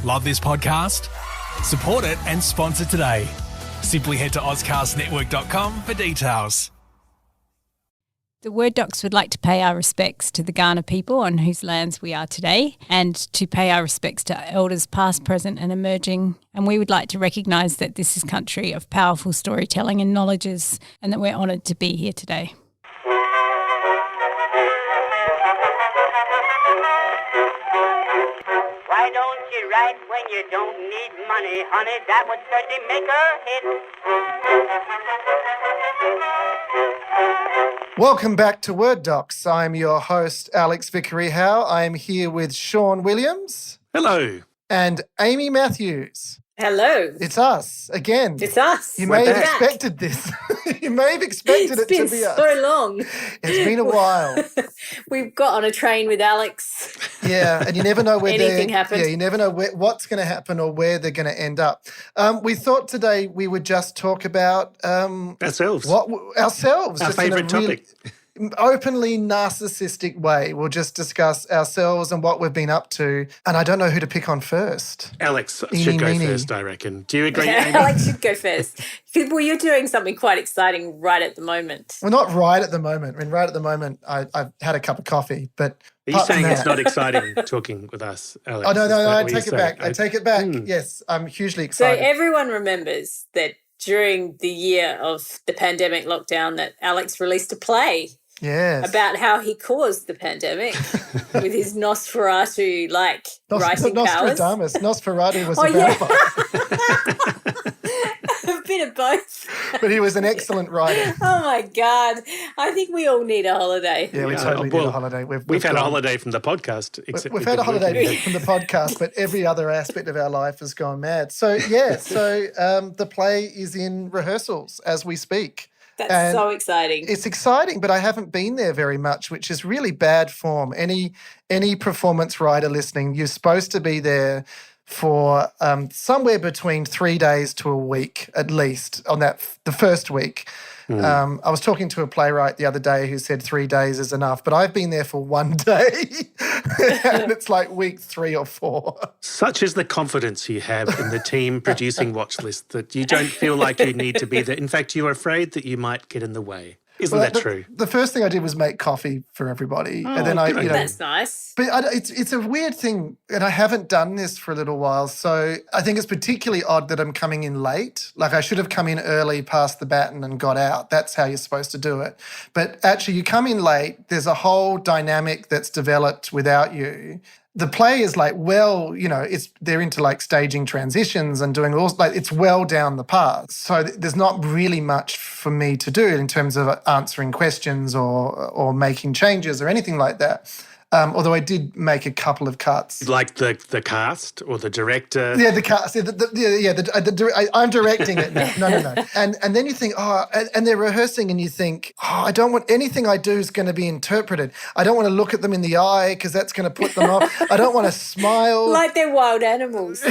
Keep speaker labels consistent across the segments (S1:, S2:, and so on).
S1: Love this podcast? Support it and sponsor today. Simply head to ozcastnetwork.com for details.
S2: The Word Docs would like to pay our respects to the Kaurna people on whose lands we are today, and to pay our respects to elders past, present and emerging. And we would like to recognise that this is country of powerful storytelling and knowledges, and that we're honoured to be here today.
S3: Why don't you write when you don't need money, honey? That would certainly make a hit.
S4: Welcome back to Word Docs. I'm your host, Alex Vickery-Howe. I am here with Sean Williams.
S5: Hello.
S4: And Amy Matthews.
S6: Hello.
S4: It's us again.
S6: It's us.
S4: You may have expected this. You may have expected it to be us.
S6: It's been so long.
S4: It's been a while.
S6: We've got on a train with Alex.
S4: Yeah, and you never know where
S6: anything happens.
S4: Yeah, you never know what's going to happen or where they're going to end up. We thought today we would just talk about
S5: ourselves.
S4: Ourselves.
S5: Our favourite topic.
S4: Openly narcissistic way. We'll just discuss ourselves and what we've been up to. And I don't know who to pick on first.
S5: Alex should go first, I reckon. Do you agree, Amy?
S6: Alex should go first. Well, you're doing something quite exciting right at the moment.
S4: Well, not right at the moment. I mean, right at the moment, I've had a cup of coffee, but...
S5: Are you saying it's not exciting talking with us, Alex?
S4: Oh, no, I take it back. I take it back. Yes, I'm hugely excited.
S6: So everyone remembers that during the year of the pandemic lockdown that Alex released a play.
S4: Yes.
S6: About how he caused the pandemic with his Nosferatu, writing powers.
S4: Nosferatu was a vampire.
S6: A bit of both.
S4: But he was an excellent writer.
S6: Oh, my God. I think we all need a holiday.
S4: Yeah, we totally need a holiday.
S5: We've had a holiday from the podcast.
S4: We've had a holiday from the podcast, but every other aspect of our life has gone mad. So, the play is in rehearsals as we speak.
S6: That's so exciting.
S4: It's exciting, but I haven't been there very much, which is really bad form. Any performance writer listening, you're supposed to be there for somewhere between 3 days to a week at least on the first week. I was talking to a playwright the other day who said 3 days is enough, but I've been there for 1 day and it's like week 3 or 4.
S5: Such is the confidence you have in the team producing Watch List that you don't feel like you need to be there. In fact, you're afraid that you might get in the way. Isn't that true?
S4: The first thing I did was make coffee for everybody, and then
S6: that's nice.
S4: But it's a weird thing, and I haven't done this for a little while, so I think it's particularly odd that I'm coming in late. Like I should have come in early, passed the baton, and got out. That's how you're supposed to do it. But actually, you come in late. There's a whole dynamic that's developed without you. The play is they're into staging transitions and doing all, it's well down the path. So there's not really much for me to do in terms of answering questions or making changes or anything like that. Although I did make a couple of cuts.
S5: Like the cast or the director?
S4: Yeah, the cast. I'm directing it now. No. And then you think, and they're rehearsing and you think, I don't want anything I do is going to be interpreted. I don't want to look at them in the eye because that's going to put them off. I don't want to smile.
S6: Like they're wild animals.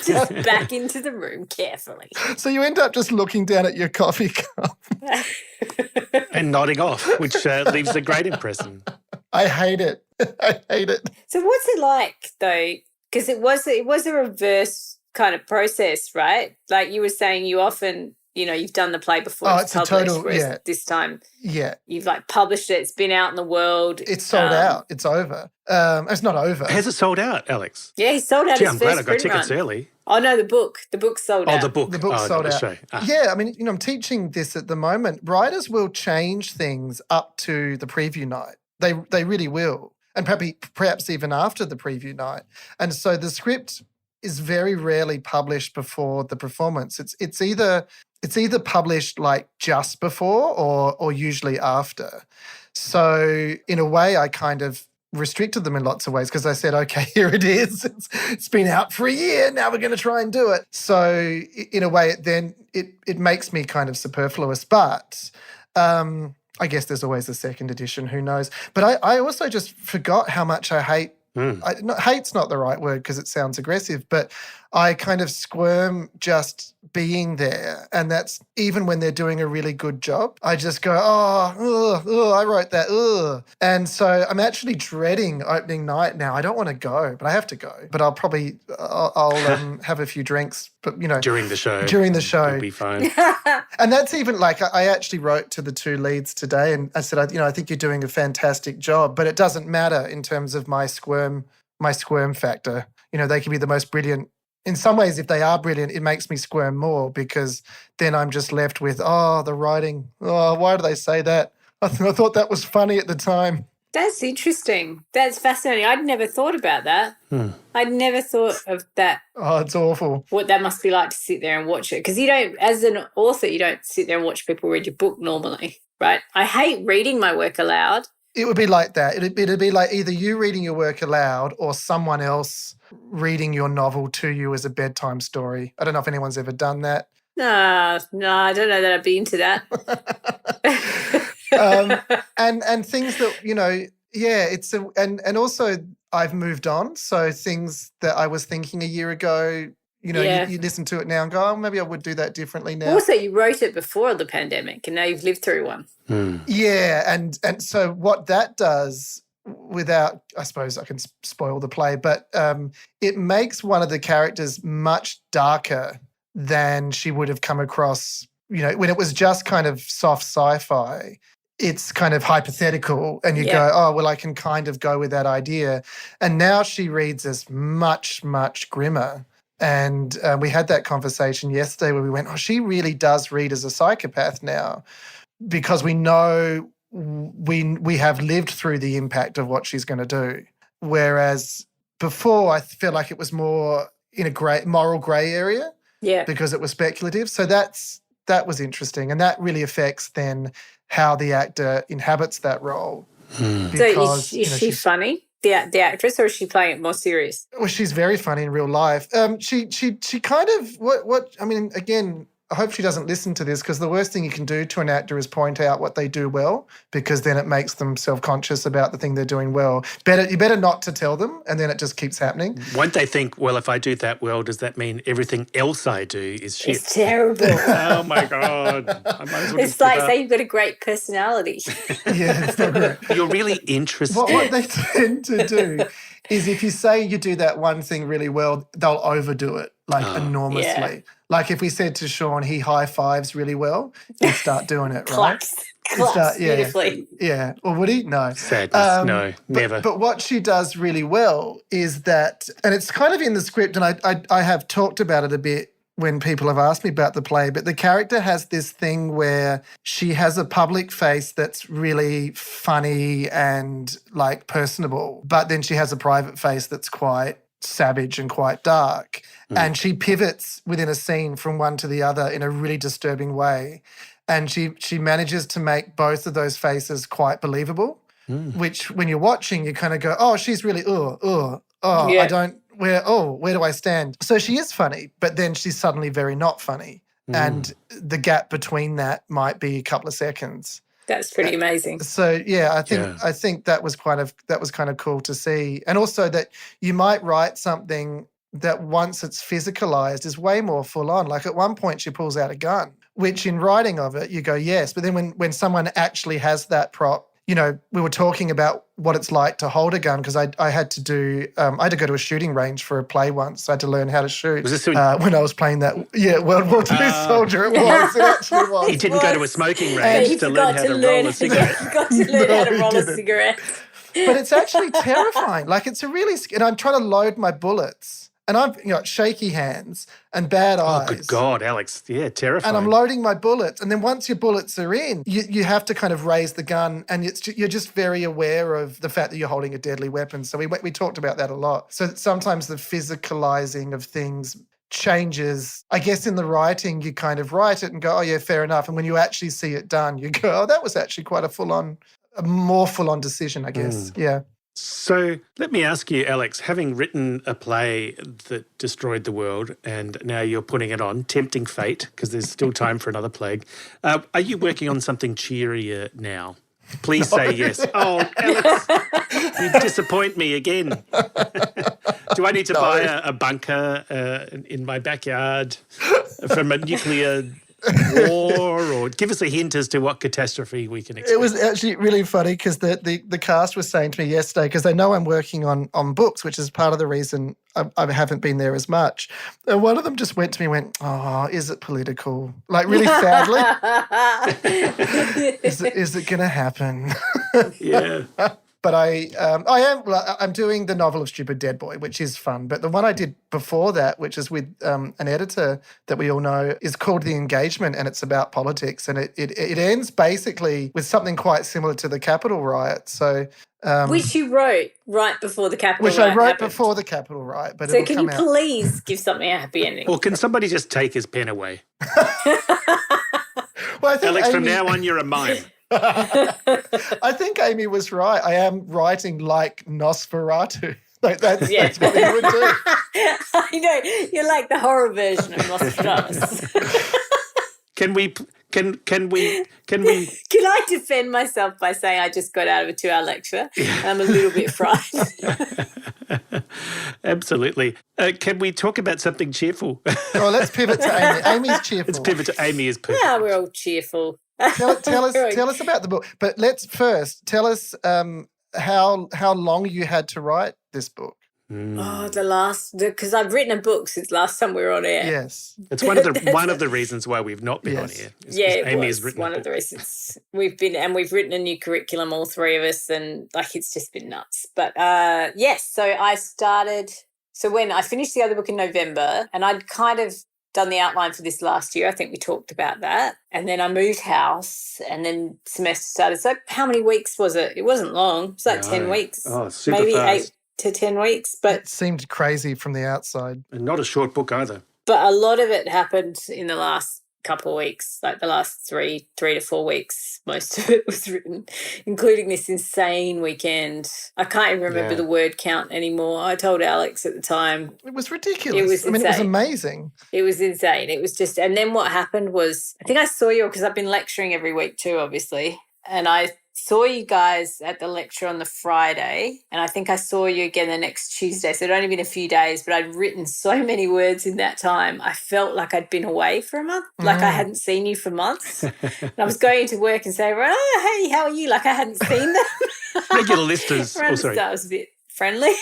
S6: Just back into the room carefully.
S4: So you end up just looking down at your coffee cup.
S5: And nodding off, which leaves a great impression.
S4: I hate it.
S6: So what's it like though? Because it was a reverse kind of process, right? Like you were saying, you often, you've done the play before.
S4: Oh, it's a total, yeah.
S6: This time,
S4: yeah,
S6: you've published it. It's been out in the world.
S4: It's sold out. It's over. It's not over.
S5: Has it sold out, Alex?
S6: Yeah, he sold out.
S5: I'm glad I got tickets early.
S6: Oh no, the book. The book's sold out.
S5: Oh, the book.
S4: The book's sold out.
S5: Show. Ah.
S4: Yeah, I mean, I'm teaching this at the moment. Writers will change things up to the preview night. They really will, and perhaps even after the preview night. And so the script is very rarely published before the performance. It's either published just before or usually after. So in a way, I kind of restricted them in lots of ways because I said, okay, here it is. It's been out for a year. Now we're going to try and do it. So in a way, it makes me kind of superfluous. But I guess there's always a second edition. Who knows? But I also just forgot how much I hate hate's not the right word because it sounds aggressive, but I kind of squirm just being there. And that's even when they're doing a really good job. I just go, I wrote that, ugh. And so I'm actually dreading opening night now. I don't want to go, but I have to go. But I'll probably, I'll have a few drinks, but
S5: during the show.
S4: It'll
S5: be fine.
S4: And that's even like, I actually wrote to the two leads today and I said, I think you're doing a fantastic job, but it doesn't matter in terms of my squirm factor. They can be the most brilliant. In some ways, if they are brilliant, it makes me squirm more because then I'm just left with, the writing. Oh, why do they say that? I thought that was funny at the time.
S6: That's interesting. That's fascinating. I'd never thought about that. I'd never thought of that.
S4: Oh, it's awful.
S6: What that must be like to sit there and watch it. Because you don't, as an author, you don't sit there and watch people read your book normally, right? I hate reading my work aloud. It
S4: would be like that. It'd be like either you reading your work aloud or someone else reading your novel to you as a bedtime story. I don't know if anyone's ever done that.
S6: No, I don't know that I'd be into that.
S4: And things that, and also I've moved on. So things that I was thinking a year ago, you listen to it now and go, oh, maybe I would do that differently now.
S6: Also, you wrote it before the pandemic and now you've lived through one.
S4: Yeah, and so what that does, without, I suppose I can spoil the play, but it makes one of the characters much darker than she would have come across, when it was just kind of soft sci-fi. It's kind of hypothetical and you go, oh, well, I can kind of go with that idea. And now she reads as much, much grimmer. And we had that conversation yesterday where we went, oh, she really does read as a psychopath now because we know we have lived through the impact of what she's going to do. Whereas before I feel like it was more in a moral grey area because it was speculative. So that was interesting. And that really affects then how the actor inhabits that role.
S6: Because, so is she funny? The actress, or is she playing it more serious?
S4: Well, she's very funny in real life. She kind of what I mean. Again, I hope she doesn't listen to this because the worst thing you can do to an actor is point out what they do well because then it makes them self-conscious about the thing they're doing well. You better not to tell them, and then it just keeps happening.
S5: Won't they think, well, if I do that well, does that mean everything else I do is shit?
S6: It's terrible.
S5: Oh my God. I might as well
S6: it's like say you've got a great personality.
S4: Yeah, it's not great.
S5: You're really interested.
S4: What they tend to do is if you say you do that one thing really well, they'll overdo it enormously. Yeah. Like if we said to Sean, he high fives really well, he'd start doing it, right?
S6: Claps beautifully.
S4: Yeah. Or would he? No.
S5: Sadness. No, never.
S4: But what she does really well is that, and it's kind of in the script, and I have talked about it a bit when people have asked me about the play, but the character has this thing where she has a public face that's really funny and personable, but then she has a private face that's quite savage and quite dark. And she pivots within a scene from one to the other in a really disturbing way. And she manages to make both of those faces quite believable, which when you're watching, you kind of go, oh, she's really, I don't, where do I stand? So she is funny, but then she's suddenly very not funny. And the gap between that might be a couple of seconds.
S6: That's pretty amazing.
S4: So I think that was kind of cool to see. And also that you might write something that once it's physicalized is way more full on. Like at one point she pulls out a gun, which in writing of it you go, yes. But then when someone actually has that prop, we were talking about what it's like to hold a gun because I had to do I had to go to a shooting range for a play once. So I had to learn how to shoot. Was this when I was playing that? Yeah, World War II soldier. It was. It actually was.
S5: He didn't go to a smoking range to learn how to roll a cigarette.
S6: He got to learn how to roll a cigarette.
S4: But it's actually terrifying. It's a really, and I'm trying to load my bullets. And I've shaky hands and bad eyes.
S5: Oh, good God, Alex. Yeah, terrifying.
S4: And I'm loading my bullets. And then once your bullets are in, you have to kind of raise the gun and you're just very aware of the fact that you're holding a deadly weapon. So we talked about that a lot. So sometimes the physicalizing of things changes. I guess in the writing, you kind of write it and go, oh, yeah, fair enough. And when you actually see it done, you go, oh, that was actually quite a more full-on decision, I guess. Yeah.
S5: So let me ask you, Alex, having written a play that destroyed the world and now you're putting it on, tempting fate, because there's still time for another plague, are you working on something cheerier now? Please say yes. Oh, Alex. You disappoint me again. Do I need to buy a bunker in my backyard from a nuclear war, or give us a hint as to what catastrophe we can expect?
S4: It was actually really funny because the cast was saying to me yesterday, because they know I'm working on books, which is part of the reason I haven't been there as much. And one of them just went to me and went, "Oh, is it political?" Like really sadly. Is it going to happen?
S5: Yeah.
S4: But I'm doing the novel of Stupid Dead Boy, which is fun. But the one I did before that, which is with an editor that we all know, is called The Engagement, and it's about politics. And it ends basically with something quite similar to the Capitol riot. So,
S6: which you wrote right before the Capitol riot
S4: I wrote
S6: happened.
S4: before the Capitol riot. But
S6: so can you please give something a happy ending?
S5: Or can somebody just take his pen away?
S4: Well, I think
S5: Alex, from now on, you're a mime.
S4: I think Amy was right. I am writing like Nosferatu. Like that's what he would do.
S6: I know. You're like the horror version of Nosferatu.
S5: Can we?
S6: Can I defend myself by saying I just got out of a 2-hour lecture and I'm a little bit frightened?
S5: Absolutely. Can we talk about something cheerful?
S4: Oh, let's pivot to Amy. Amy's cheerful.
S5: Let's pivot to Amy is perfect.
S6: Yeah, we're all cheerful.
S4: Tell us about the book. But let's first tell us how long you had to write this book.
S6: Oh, because I've written a book since last time we were on air.
S4: Yes,
S5: it's one of the reasons why we've not been on air. Amy has written
S6: one of the reasons we've written a new curriculum, all three of us, and like it's just been nuts. But yes, so I started. So when I finished the other book in November, and I'd kind of done the outline for this last year. I think we talked about that. And then I moved house and then semester started. So how many weeks was it? It wasn't long. It was like 10 weeks.
S5: Oh, super
S6: maybe
S5: fast.
S6: 8 to 10 weeks. But
S4: it seemed crazy from the outside.
S5: And not a short book either.
S6: But a lot of it happened in the last couple of weeks, like the last 3 to 4 weeks. Most of it was written, including this insane weekend. I can't even remember the word count anymore. I told Alex at the time.
S4: It was ridiculous. It was amazing.
S6: It was insane. It was just, and then what happened was, I think I saw you, because I've been lecturing every week too, obviously. And I saw you guys at the lecture on the Friday, and I think I saw you again the next Tuesday. So it'd only been a few days, but I'd written so many words in that time. I felt like I'd been away for a month, like I hadn't seen you for months. And I was going into work and saying, "Oh, hey, how are you?" Like I hadn't seen them.
S5: Regular listeners.
S6: I was a bit friendly.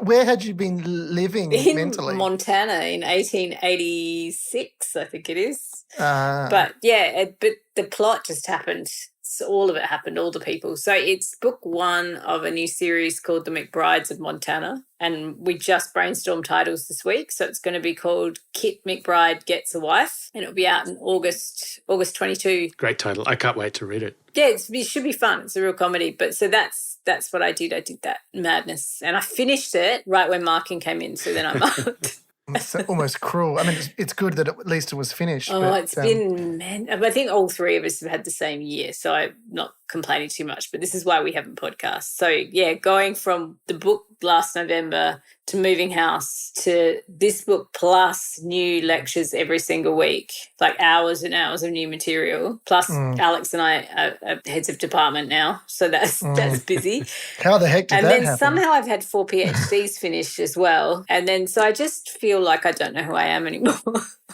S4: Where had you been living mentally?
S6: In Montana in 1886, I think it is. But yeah, but the plot just happened. So all of it happened, all the people. So it's book 1 of a new series called The McBrides of Montana. And we just brainstormed titles this week. So it's going to be called Kit McBride Gets a Wife. And it'll be out in August 22.
S5: Great title. I can't wait to read it.
S6: Yeah, it should be fun. It's a real comedy. But so that's what I did. I did that madness. And I finished it right when marking came in. So then I marked.
S4: It's almost cruel. I mean, it's good that at least it was finished.
S6: Oh,
S4: but,
S6: it's been, man. I think all three of us have had the same year, so I'm not complaining too much, but this is why we haven't podcast. So, yeah, going from the book last November to moving house to this book plus new lectures every single week, like hours and hours of new material. Plus Alex and I are heads of department now, so that's busy.
S4: How the heck did that happen?
S6: And then somehow I've had 4 PhDs finished as well. And then so I just feel like I don't know who I am anymore.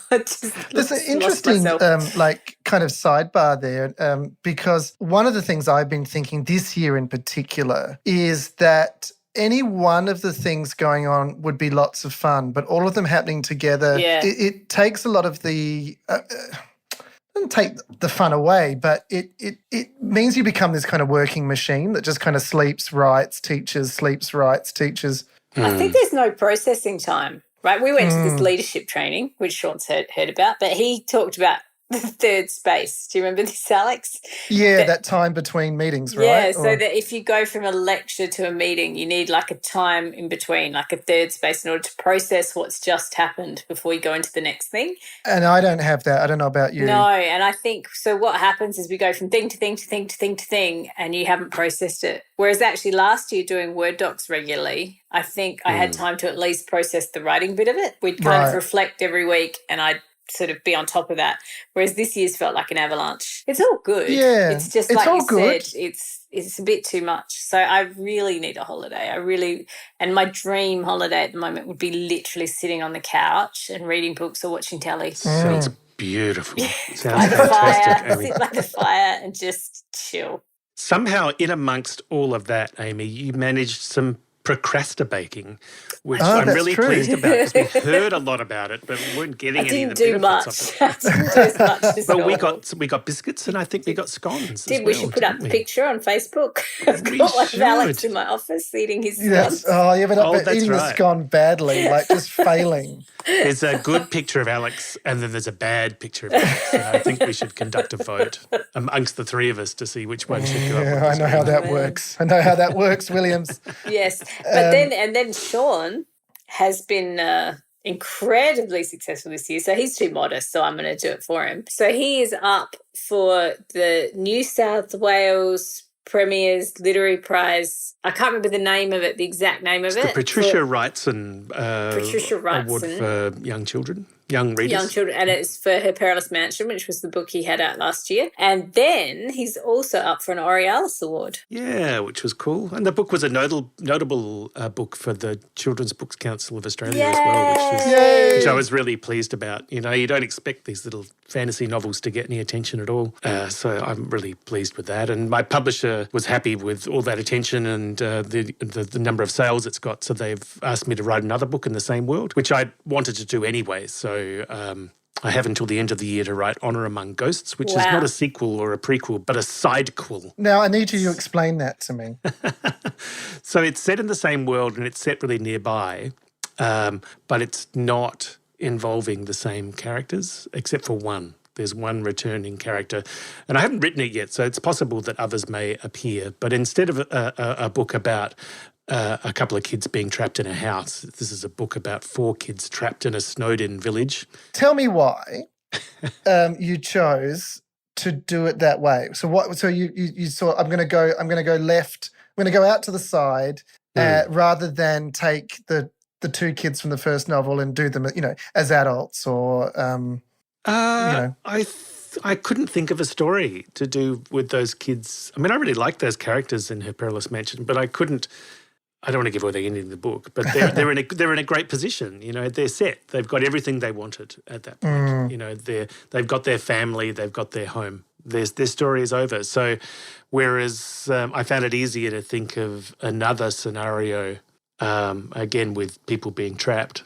S4: There's an interesting kind of sidebar there because one of the things I've been thinking this year in particular is that any one of the things going on would be lots of fun, but all of them happening together, it takes a lot of the doesn't take the fun away, but it means you become this kind of working machine that just kind of sleeps, writes, teaches, sleeps, writes, teaches.
S6: I think there's no processing time, right? We went to this leadership training, which Sean's heard about, but he talked about the third space. Do you remember this, Alex?
S4: Yeah, that time between meetings, right?
S6: Yeah, so that if you go from a lecture to a meeting, you need like a time in between, like a third space in order to process what's just happened before you go into the next thing.
S4: And I don't have that. I don't know about you.
S6: No, and I think, so what happens is we go from thing to thing to thing to thing to thing and you haven't processed it. Whereas actually last year doing Word docs regularly, I think I had time to at least process the writing bit of it. We'd kind of reflect every week and I'd sort of be on top of that. Whereas this year's felt like an avalanche. It's all good.
S4: Yeah.
S6: It's just like you said, it's a bit too much. So I really need a holiday. And my dream holiday at the moment would be literally sitting on the couch and reading books or watching telly.
S5: Sounds beautiful. Sounds
S6: By the
S5: fantastic,
S6: fire,
S5: Amy.
S6: sit by the fire and just chill.
S5: Somehow, in amongst all of that, Amy, you managed some procrastinating, which
S4: Oh,
S5: I'm
S4: that's
S5: really
S4: true.
S5: pleased about because we heard a lot about it, but we weren't getting
S6: I
S5: any of
S6: didn't
S5: the
S6: do
S5: benefits
S6: much.
S5: of it.
S6: I didn't do as much as
S5: Well,
S6: normal.
S5: we got biscuits and I think we got scones.
S6: Did
S5: as
S6: we
S5: well,
S6: should put up
S5: didn't
S6: the
S5: we?
S6: picture on Facebook? I've
S5: We
S6: got one of Alex
S5: should.
S6: in my office eating his
S4: Yes.
S6: scones.
S4: Oh, yeah, but
S5: Oh, that's
S4: eating the
S5: right.
S4: scone badly, like just failing.
S5: There's a good picture of Alex and then there's a bad picture of Alex. And I think we should conduct a vote amongst the three of us to see which one should go up.
S4: Yeah, I know how that works. I know how that works, Williams.
S6: Yes, but then Sean has been incredibly successful this year. So he's too modest, so I'm going to do it for him. So he is up for the New South Wales Premier's Literary Prize. I can't remember the name of it, the exact name of
S5: The
S6: it.
S5: Patricia Wrightson
S6: Patricia
S5: Award
S6: Wrightson.
S5: for young children, young readers.
S6: Young children, and it's for Her Perilous Mansion, which was the book he had out last year. And then he's also up for an Aurealis Award.
S5: Yeah, which was cool. And the book was a notable book for the Children's Books Council of Australia as well, which I was really pleased about. You know, you don't expect these little fantasy novels to get any attention at all. So I'm really pleased with that. And my publisher was happy with all that attention and the number of sales it's got. So they've asked me to write another book in the same world, which I wanted to do anyway. So I have until the end of the year to write Honour Among Ghosts, which is not a sequel or a prequel, but a sidequel.
S4: Now, I need you to explain that to me.
S5: So it's set in the same world and it's set really nearby, but it's not involving the same characters except for one. There's one returning character. And I haven't written it yet, so it's possible that others may appear. But instead of a book about a couple of kids being trapped in a house, this is a book about 4 kids trapped in a snowed-in village.
S4: Tell me why you chose to do it that way. So what? So you saw. I'm going to go left. I'm going to go out to the side rather than take the 2 kids from the first novel and do them, as adults or.
S5: I couldn't think of a story to do with those kids. I mean, I really like those characters in Her Perilous Mansion, but I couldn't. I don't want to give away the ending of the book, but they're in a great position. You know, they're set. They've got everything they wanted at that point. You know, they've got their family, they've got their home. Their story is over. So, whereas I found it easier to think of another scenario, again with people being trapped.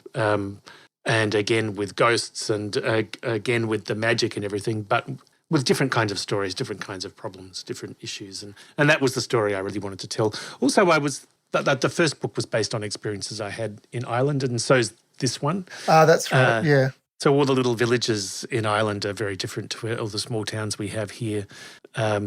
S5: And again with ghosts and again with the magic and everything, but with different kinds of stories, different kinds of problems, different issues. And that was the story I really wanted to tell. Also, the first book was based on experiences I had in Ireland, and so's this one.
S4: That's right, yeah.
S5: So all the little villages in Ireland are very different to all the small towns we have here.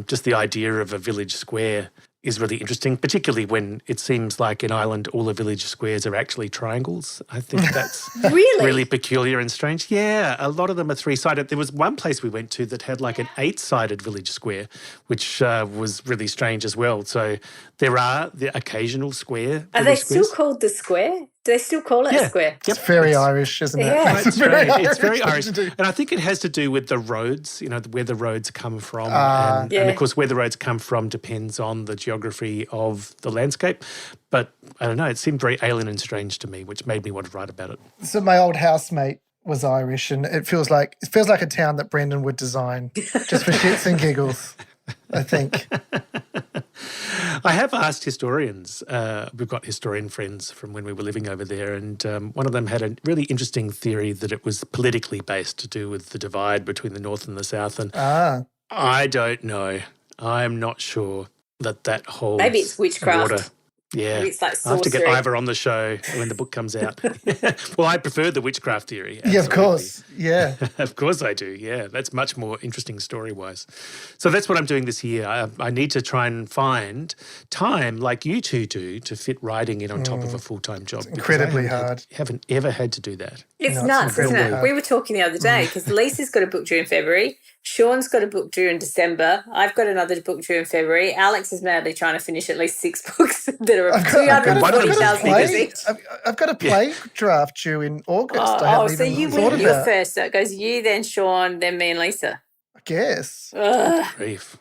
S5: Just the idea of a village square is really interesting, particularly when it seems like in Ireland all the village squares are actually triangles. I think that's really peculiar and strange. Yeah, a lot of them are 3-sided. There was one place we went to that had like an 8-sided village square, which was really strange as well. So there are the occasional square.
S6: Are they still called the square? Do they still call it a square?
S4: Yep. It's very Irish, isn't it?
S6: Yeah.
S5: It's very Irish. And I think it has to do with the roads, where the roads come from. And of course, where the roads come from depends on the geography of the landscape. But I don't know, it seemed very alien and strange to me, which made me want to write about it.
S4: So my old housemate was Irish, and it feels like a town that Brendan would design just for shits and giggles, I think.
S5: I have asked historians. We've got historian friends from when we were living over there, and one of them had a really interesting theory that it was politically based, to do with the divide between the North and the South. And I don't know. I'm not sure that holds.
S6: Maybe it's witchcraft.
S5: Water. Yeah,
S6: maybe it's like
S5: I have to
S6: sorcery.
S5: get Ivor on the show when the book comes out. Well, I prefer the witchcraft theory. Absolutely.
S4: Yeah, of course. Yeah.
S5: Of course I do, yeah. That's much more interesting story-wise. So that's what I'm doing this year. I need to try and find time, like you two do, to fit writing in on top of a full-time job.
S4: Incredibly hard.
S5: Haven't ever had to do that.
S6: It's nuts, isn't it? We were talking the other day because Lisa's got a book due in February. Sean's got a book due in December. I've got another book due in February. Alex is madly trying to finish at least 6 books that are 240,000 pages each.
S4: I've got a play draft due in August.
S6: So you win. You're first. So it goes you, then Sean, then me and Lisa.
S4: I guess.
S5: Grief.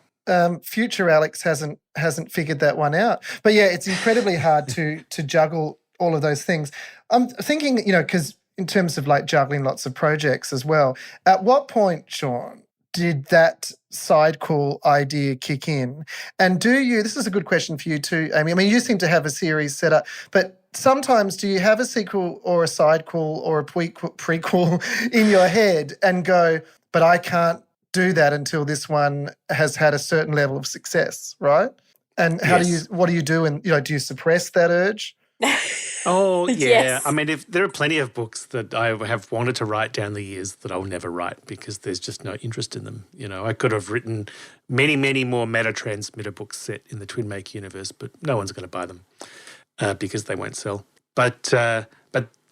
S4: future Alex hasn't figured that one out. But yeah, it's incredibly hard to juggle all of those things. I'm thinking, because in terms of like juggling lots of projects as well, at what point, Sean, did that side call idea kick in? And this is a good question for you too, Amy. I mean, you seem to have a series set up, but sometimes do you have a sequel or a side call or a prequel in your head and go, but I can't do that until this one has had a certain level of success, right? And what do you do? And, do you suppress that urge?
S5: Oh, yeah.
S6: Yes.
S5: I mean, if there are plenty of books that I have wanted to write down the years that I'll never write because there's just no interest in them. I could have written many, many more matter transmitter books set in the Twin Make universe, but no one's going to buy them because they won't sell. But I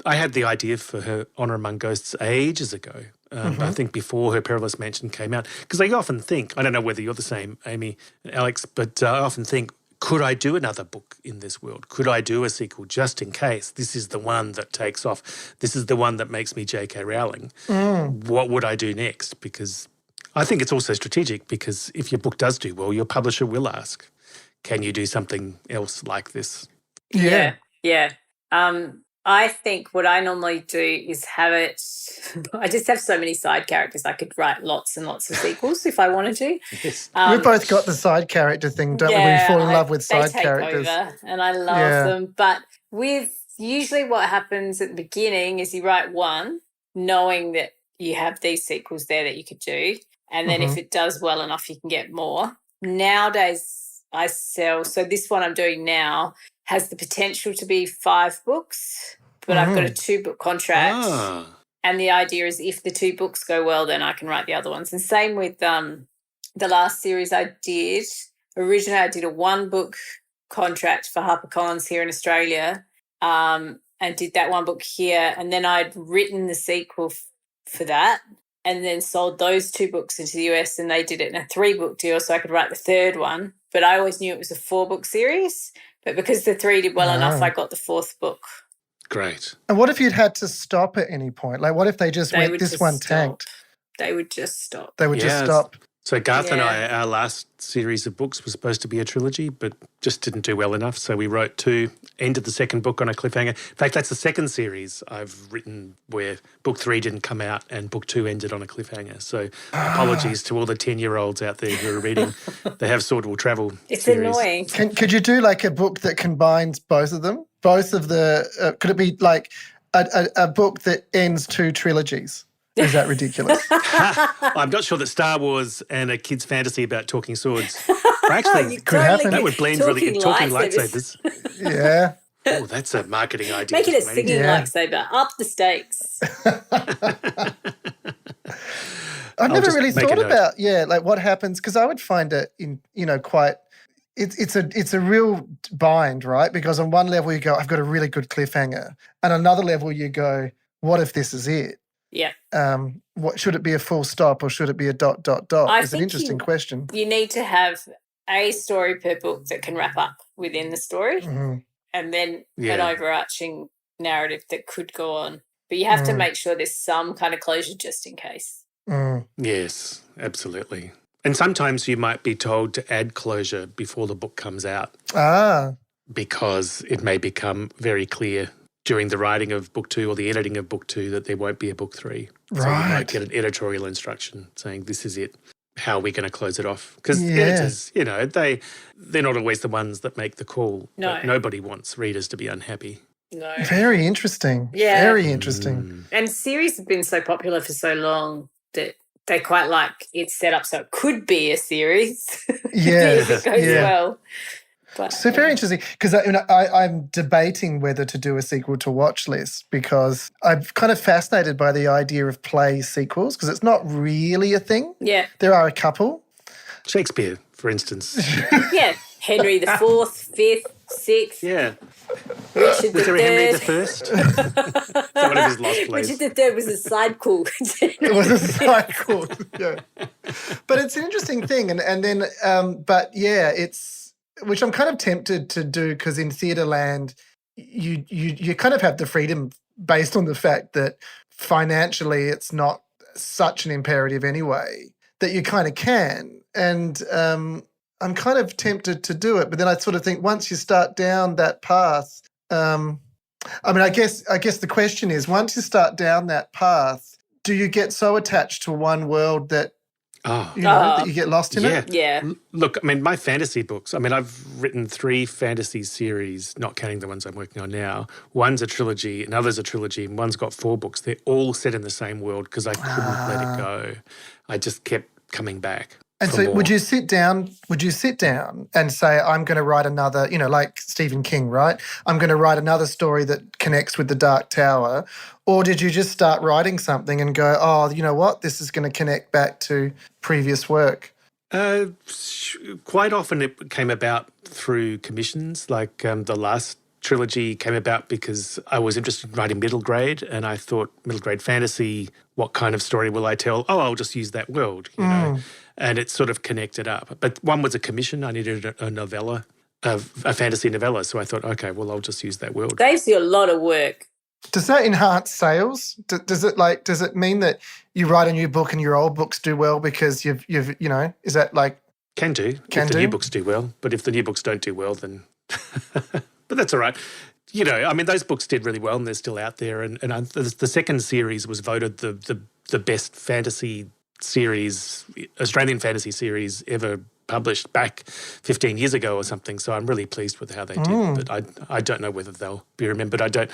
S5: had the idea for her Honor Among Ghosts ages ago. I think before her Perilous Mansion came out, because I often think, I don't know whether you're the same, Amy and Alex, but I often think, could I do another book in this world? Could I do a sequel just in case this is the one that takes off? This is the one that makes me J.K. Rowling. What would I do next? Because I think it's also strategic, because if your book does do well, your publisher will ask, can you do something else like this?
S6: Yeah. I think what I normally do is have it. I just have so many side characters. I could write lots and lots of sequels if I wanted to.
S5: Yes.
S4: We've both got the side character thing, don't we? We fall in love with side characters.
S6: They take over, and I love them. But usually what happens at the beginning is you write one, knowing that you have these sequels there that you could do, and then if it does well enough, you can get more. Nowadays, I sell. So this one I'm doing now has the potential to be 5 books, but I've got a 2-book contract. And the idea is if the 2 books go well, then I can write the other ones. And same with the last series I did. Originally, I did a 1-book contract for HarperCollins here in Australia and did that 1 book here. And then I'd written the sequel for that and then sold those 2 books into the US, and they did it in a 3-book deal so I could write the 3rd one. But I always knew it was a 4-book series. But because the 3 did well enough, I got the 4th book.
S5: Great.
S4: And what if you'd had to stop at any point? Like, what if they just went, this one tanked?
S6: They would just stop.
S4: They would just stop.
S5: So Garth and I, our last series of books was supposed to be a trilogy, but just didn't do well enough. So we wrote 2, ended the 2nd book on a cliffhanger. In fact, that's the 2nd series I've written where book 3 didn't come out and book 2 ended on a cliffhanger. So apologies to all the 10-year-olds out there who are reading. They have Sword Will Travel
S6: It's
S5: series.
S6: annoying.
S4: Could you do like a book that combines both of them? Both of the, could it be like a book that ends 2 trilogies? Is that ridiculous?
S5: I'm not sure that Star Wars and a kid's fantasy about talking swords are actually
S4: could happen.
S5: That would blend really. Talking lightsabers.
S4: Yeah.
S5: Oh, that's a marketing idea.
S6: Make it a singing lightsaber. Up the stakes.
S4: I've never really thought about, like what happens, because I would find it quite. It's a real bind, right? Because on one level you go, I've got a really good cliffhanger, and another level you go, what if this is it?
S6: Yeah.
S4: What should it be, a full stop or should it be a ... It's an interesting question.
S6: You need to have a story per book that can wrap up within the story, and then an overarching narrative that could go on. But you have to make sure there's some kind of closure just in case.
S5: Yes, absolutely. And sometimes you might be told to add closure before the book comes out. Because it may become very clear during the writing of book 2 or the editing of book 2 that there won't be a book 3. So you might get an editorial instruction saying this is it. How are we going to close it off? Because editors, they're not always the ones that make the call.
S6: No.
S5: But nobody wants readers to be unhappy.
S6: No.
S4: Very interesting.
S6: Yeah.
S4: Very interesting.
S6: And series have been so popular for so long that they quite like it's set up so it could be a series. If it goes well. But,
S4: so very interesting, because I'm debating whether to do a sequel to Watch List, because I'm kind of fascinated by the idea of play sequels, because it's not really a thing.
S6: Yeah.
S4: There are a couple.
S5: Shakespeare, for instance.
S6: Yeah. Henry the 4th, 5th, 6th.
S5: Yeah.
S6: Richard
S5: Was there a Henry the
S6: III.
S5: First? Is that one of his lost plays?
S6: Richard III was a side call.
S4: It was a cycle. Yeah. But it's an interesting thing. And then, it's, which I'm kind of tempted to do, because in Theatreland, you kind of have the freedom based on the fact that financially it's not such an imperative anyway, that you kind of can. And I'm kind of tempted to do it, but then I sort of think once you start down that path, I guess the question is, once you start down that path, do you get so attached to one world that that you get lost in it?
S6: Yeah.
S5: Look, I mean, my fantasy books, I've written 3 fantasy series, not counting the ones I'm working on now. One's a trilogy, another's a trilogy, and one's got 4 books. They're all set in the same world because I couldn't let it go. I just kept coming back.
S4: And so
S5: more.
S4: would you sit down and say, I'm going to write another, like Stephen King, right? I'm going to write another story that connects with the Dark Tower? Or did you just start writing something and go, oh, you know what, this is going to connect back to previous work?
S5: Quite often it came about through commissions, like the last trilogy came about because I was interested in writing middle grade, and I thought middle grade fantasy, what kind of story will I tell? Oh, I'll just use that world, you know. And it sort of connected up. But one was a commission. I needed a novella, a fantasy novella. So I thought, okay, well, I'll just use that world.
S6: Saves you a lot of work.
S4: Does that enhance sales? Does it mean that you write a new book and your old books do well because you've is that like...
S5: Can do. If the new books do well. But if the new books don't do well, then... But that's all right. Those books did really well and they're still out there. And the second series was voted the best fantasy series, Australian fantasy series ever published back 15 years ago or something. So I'm really pleased with how they did. But I don't know whether they'll be remembered. I'd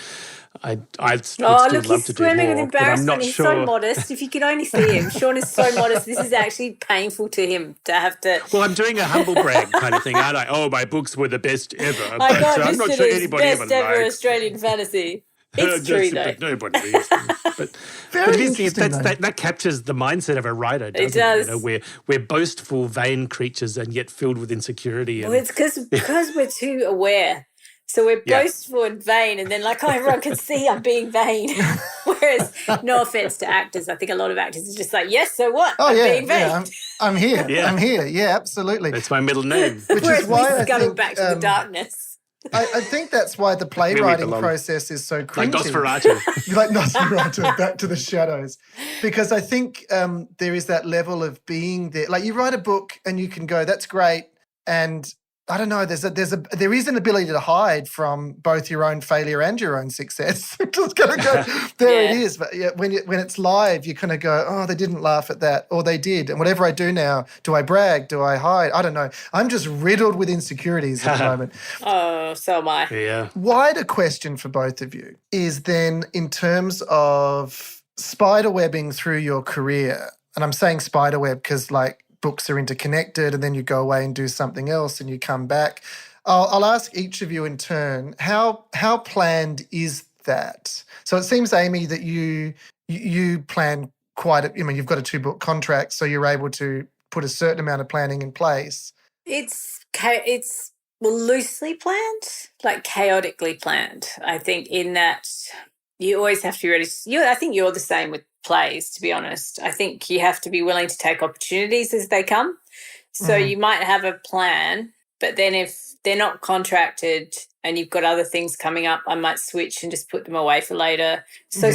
S5: still love to do more.
S6: He's swimming with embarrassment. He's so modest. If you could only see him. Sean is so modest. This is actually painful to him to have to...
S5: Well, I'm doing a humble brag kind of thing, aren't I? Oh, my books were the best ever.
S6: I got
S5: I'm not sure anybody
S6: best
S5: even
S6: ever
S5: likes.
S6: Australian fantasy. It's true, though.
S5: But nobody reads them. But that captures the mindset of a writer, doesn't it?
S6: It does.
S5: We're boastful, vain creatures and yet filled with insecurity.
S6: Well, it's because we're too aware. So we're boastful and vain, and then everyone can see I'm being vain. Whereas, no offense to actors, I think a lot of actors are just like, yes, so what? I'm being vain.
S4: Yeah, I'm here. Yeah. I'm here. Yeah, absolutely.
S5: That's my middle name.
S4: Which is why
S6: we scuttle back to the darkness.
S4: I think that's why the playwriting process is so cringy.
S5: Like Nosferatu.
S4: Like Nosferatu, back to the shadows. Because I think there is that level of being there. Like you write a book and you can go, that's great. And I don't know, there is an ability to hide from both your own failure and your own success. Just going to go, there it is. But when it's live, you kind of go, oh, they didn't laugh at that, or they did. And whatever I do now, do I brag? Do I hide? I don't know. I'm just riddled with insecurities at the moment.
S6: Oh, so am I.
S5: Yeah.
S4: Wider question for both of you is then in terms of spiderwebbing through your career, and I'm saying spiderweb because books are interconnected and then you go away and do something else and you come back. I'll ask each of you in turn, how planned is that? So it seems, Amy, that you plan you've got a 2-book contract, so you're able to put a certain amount of planning in place.
S6: It's loosely planned, chaotically planned. I think in that you always have to be ready. I think you're the same with plays, to be honest. I think you have to be willing to take opportunities as they come. So you might have a plan, but then if they're not contracted and you've got other things coming up, I might switch and just put them away for later. So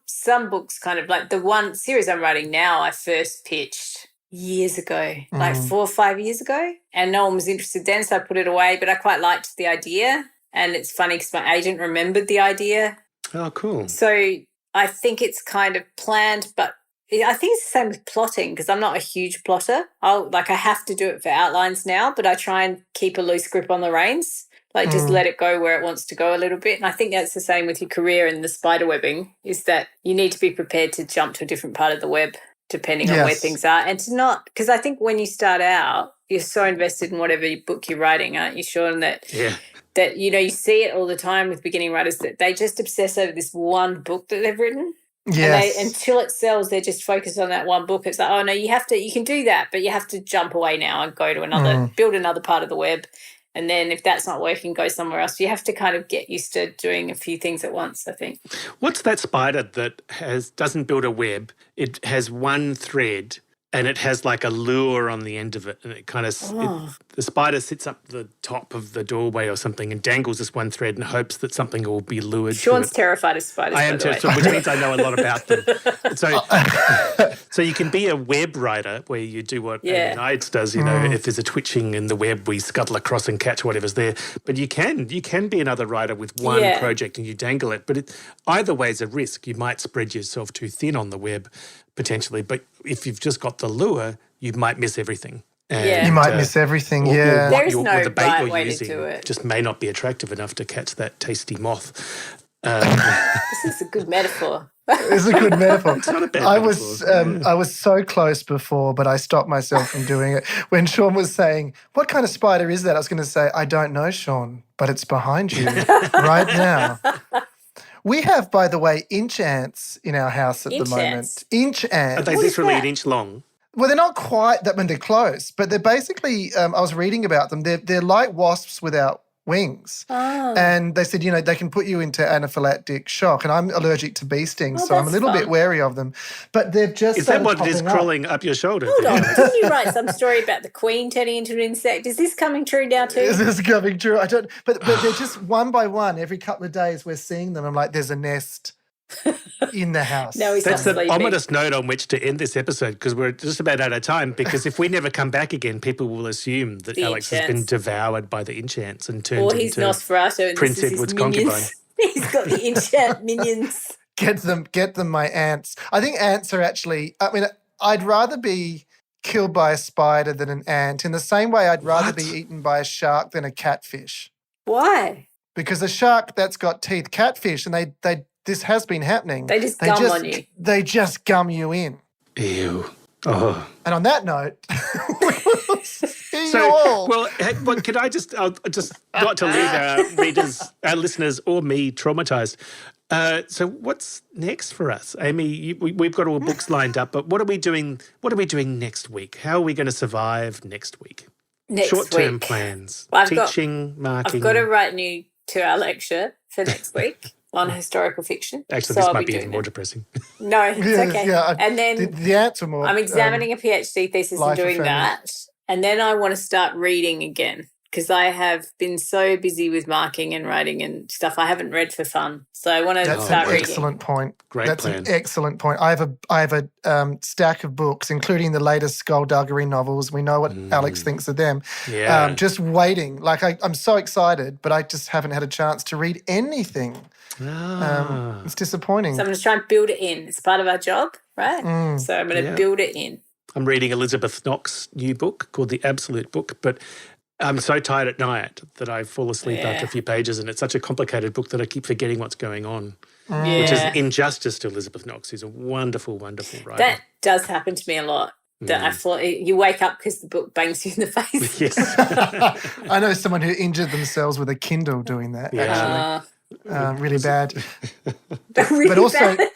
S6: some books kind of like the one series I'm writing now, I first pitched years ago, 4 or 5 years ago, and no one was interested then, so I put it away, but I quite liked the idea. And it's funny because my agent remembered the idea.
S5: Oh, cool.
S6: So I think it's kind of planned, but I think it's the same with plotting because I'm not a huge plotter. I have to do it for outlines now, but I try and keep a loose grip on the reins, just let it go where it wants to go a little bit. And I think that's the same with your career in the spiderwebbing, is that you need to be prepared to jump to a different part of the web depending on where things are, and to not, because I think when you start out, you're so invested in whatever book you're writing, aren't you, Sean, that you see it all the time with beginning writers that they just obsess over this one book that they've written.
S4: Yes.
S6: And until it sells, they're just focused on that one book. It's like, oh no, you can do that, but you have to jump away now and go to another, build another part of the web. And then if that's not working, go somewhere else. You have to kind of get used to doing a few things at once, I think.
S5: What's that spider that doesn't build a web? It has one thread and it has a lure on the end of it, and it kind of the spider sits up the top of the doorway or something and dangles this one thread and hopes that something will be lured
S6: Sean's
S5: to it.
S6: terrified of spiders,
S5: I am terrified, which means I know a lot about them. So you can be a web rider where you do what Amy Knights does, if there's a twitching in the web, we scuttle across and catch whatever's there. But you can be another rider with one project and you dangle it. But either way is a risk. You might spread yourself too thin on the web potentially. But if you've just got the lure, you might miss everything. And,
S4: you might miss everything,
S6: There is no
S5: the bait
S6: right
S5: you're
S6: way
S5: using
S6: to do it.
S5: just may not be attractive enough to catch that tasty moth.
S6: This is a good metaphor.
S4: It's a good metaphor.
S5: It's not a bad
S4: I
S5: metaphor.
S4: I was so close before, but I stopped myself from doing it. When Sean was saying, what kind of spider is that? I was going to say, I don't know, Sean, but it's behind you right now. We have, by the way, inch ants in our house at the moment. Inch ants.
S5: Are they literally an inch long?
S4: Well, they're not quite that when they're close, but they're basically, I was reading about them, they're like wasps without wings. And they said, they can put you into anaphylactic shock. And I'm allergic to bee stings, so I'm a little bit wary of them. But they've just
S5: Is that what it is
S4: popping up.
S5: crawling up your shoulder?
S6: Hold on, didn't you write some story about the queen turning into an insect? Is this coming true now too?
S4: Is this coming true? I don't. But they're just one by one. Every couple of days we're seeing them. I'm like, there's a nest in the house.
S6: No, he's
S5: That's
S6: not
S5: the
S6: sleeping.
S5: ominous note on which to end this episode because we're just about out of time. Because if we never come back again, people will assume that
S6: The
S5: Alex has been
S6: enchants.
S5: devoured by the enchants and turned
S6: Or he's
S5: into
S6: Nosferatu and
S5: Prince
S6: this is his
S5: Edward's
S6: minions.
S5: concubine.
S6: He's got the enchant minions.
S4: Get them, my ants. I think ants are actually. I mean, I'd rather be killed by a spider than an ant. In the same way, I'd rather be eaten by a shark than a catfish.
S6: Why?
S4: Because a shark that's got teeth, catfish, and they this has been happening.
S6: They just gum on you.
S4: They just gum you in.
S5: Ew. Oh.
S4: And on that note, we'll see you all.
S5: Well, could I just not to leave our readers, our listeners, or me traumatized. So what's next for us, Amy? We've got all books lined up, but what are we doing? What are we doing next week? How are we going to survive next week? Short-term
S6: week.
S5: plans,
S6: Well,
S5: marking.
S6: I've got to write new to our lecture for next week on historical fiction.
S5: Actually,
S6: so
S5: this
S6: I'll
S5: might be
S6: doing
S5: even more
S6: that.
S5: depressing.
S6: No, it's okay. And then
S4: the ants are more.
S6: I'm examining a PhD thesis and
S4: life
S6: doing
S4: affirming.
S6: that. And then I want to start reading again because I have been so busy with marking and writing and stuff I haven't read for fun. So I want to
S4: That's
S6: start
S4: an
S6: reading.
S4: excellent point.
S5: Great
S4: That's
S5: plan.
S4: an excellent point. I have a stack of books, including the latest skullduggery novels. We know what Alex thinks of them.
S5: Yeah.
S4: Just waiting. Like I'm so excited, but I just haven't had a chance to read anything. It's disappointing.
S6: So I'm going to try and build it in. It's part of our job, right? So I'm going to build it in.
S5: I'm reading Elizabeth Knox's new book called The Absolute Book, but I'm so tired at night that I fall asleep after a few pages, and it's such a complicated book that I keep forgetting what's going on, which is injustice to Elizabeth Knox, who's a wonderful, wonderful writer.
S6: That does happen to me a lot. That you wake up because the book bangs you in the face.
S5: Yes.
S4: I know someone who injured themselves with a Kindle doing that, actually. Really bad.
S6: Really
S4: But also-
S6: bad.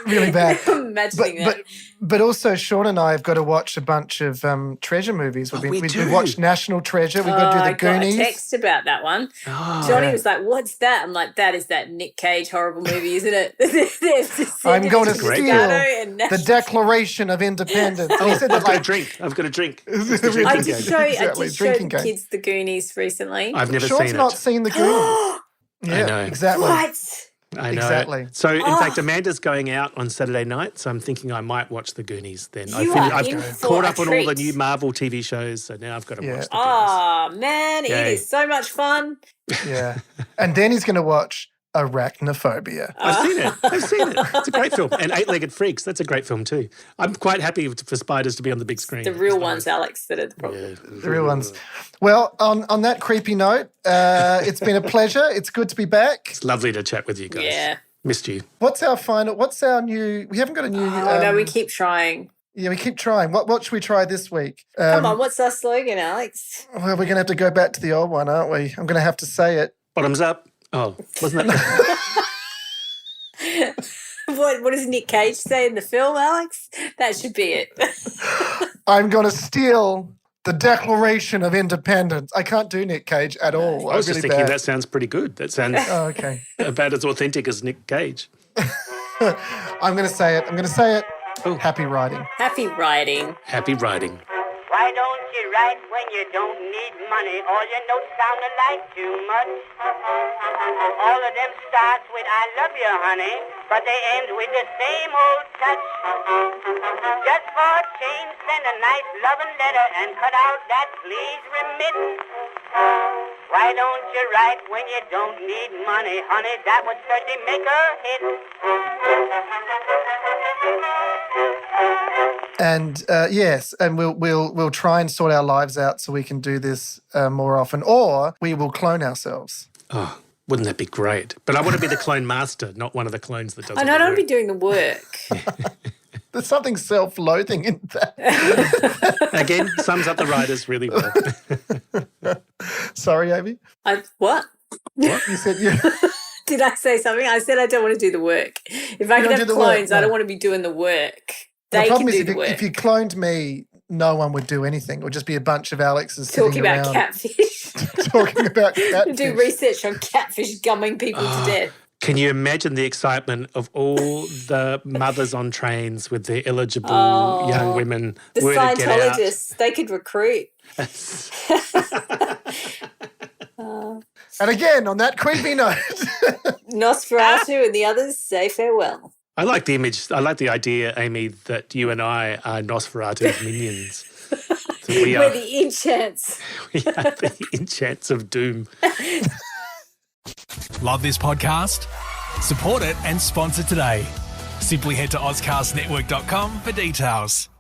S4: Really bad.
S6: I'm imagining that.
S4: But also, Sean and I have got to watch a bunch of treasure movies.
S5: we
S4: We
S5: do.
S4: watched National Treasure. We've got to do
S6: I
S4: the Goonies.
S6: got a text about that one. Johnny was like, "What's that?" I'm like, "That is that Nic Cage horrible movie, isn't it?"
S4: I'm going to
S5: great
S4: steal
S6: and
S4: the Declaration of Independence. And he said that
S5: I've got a
S4: like,
S5: drink. I've got a drink.
S6: I did show
S4: Exactly,
S6: I did show
S4: drinking
S6: the
S4: game.
S6: kids the Goonies recently.
S5: I've never
S4: Sean's
S5: seen
S4: not
S5: it.
S4: seen the Goonies. Yeah,
S5: know.
S4: exactly.
S6: What?
S5: I know.
S4: Exactly.
S5: So, in fact, Amanda's going out on Saturday night, so I'm thinking I might watch the Goonies then.
S6: You are
S5: I've
S6: in for
S5: caught
S6: a
S5: up on all the
S6: treat.
S5: new Marvel TV shows, so now I've got to watch the Goonies.
S6: Oh man, it
S5: Yay.
S6: is so much fun.
S4: Yeah. And then he's going to watch Arachnophobia.
S5: I've seen it. It's a great film. And Eight-Legged Freaks, that's a great film too. I'm quite happy for spiders to be on the big screen.
S6: The real ones, Alex, that are the problem.
S4: The real ones. Well, on that creepy note, it's been a pleasure. It's good to be back.
S5: It's lovely to chat with you guys.
S6: Yeah.
S5: Missed you.
S4: What's our new, we haven't got a new.
S6: Oh no, we keep trying.
S4: Yeah, we keep trying. What should we try this week?
S6: Come on, what's our slogan, Alex?
S4: Well, we're going to have to go back to the old one, aren't we? I'm going to have to say it.
S5: Bottoms up. Oh, wasn't that?
S6: What does Nic Cage say in the film, Alex? That should be it.
S4: I'm going to steal the Declaration of Independence. I can't do Nic Cage at all.
S5: I was just
S4: really
S5: thinking
S4: bad.
S5: that sounds pretty good. That sounds
S4: Oh, okay.
S5: about as authentic as Nic Cage.
S4: I'm going to say it.
S5: Oh.
S4: Happy writing.
S6: Happy writing.
S5: Happy writing.
S3: Why Why don't you write when you don't need money? All your notes sound alike too much. All of them starts with I love you, honey, but they end with the same old touch. Just for a change, send a nice loving letter and cut out that please remit. Why don't you write when you don't need money, honey? That would certainly make a hit.
S4: And yes, and we'll try and sort our lives out so we can do this more often, or we will clone ourselves.
S5: Oh, wouldn't that be great? But I want to be the clone master, not one of the clones that does
S6: I
S5: all
S6: don't
S5: the
S6: want to be
S5: work.
S6: doing the work.
S4: There's something self-loathing in that.
S5: Again, sums up the writers really well.
S4: Sorry, Amy.
S6: What?
S4: What? You said you...
S6: Did I say something? I said I don't want to do the work. If I
S4: don't
S6: could
S4: do
S6: have
S4: the work,
S6: clones, I
S4: no.
S6: don't want to be doing the work.
S4: The
S6: They can
S4: problem is
S6: do the work.
S4: if you cloned me, no one would do anything. It would just be a bunch of Alexes
S6: Talking
S4: sitting
S6: about
S4: around
S6: catfish.
S4: talking about catfish.
S6: Do research on catfish gumming people to death.
S5: Can you imagine the excitement of all the mothers on trains with their eligible young women?
S6: The
S5: word to get out?
S6: Scientologists, they could recruit.
S4: And again, on that creepy note,
S6: Nosferatu and the others say farewell.
S5: I like the image. I like the idea, Amy, that you and I are Nosferatu's minions. So we
S6: We're
S5: are
S6: the enchants.
S5: the enchants of doom.
S1: Love this podcast? Support it and sponsor today. Simply head to ozcastnetwork.com for details.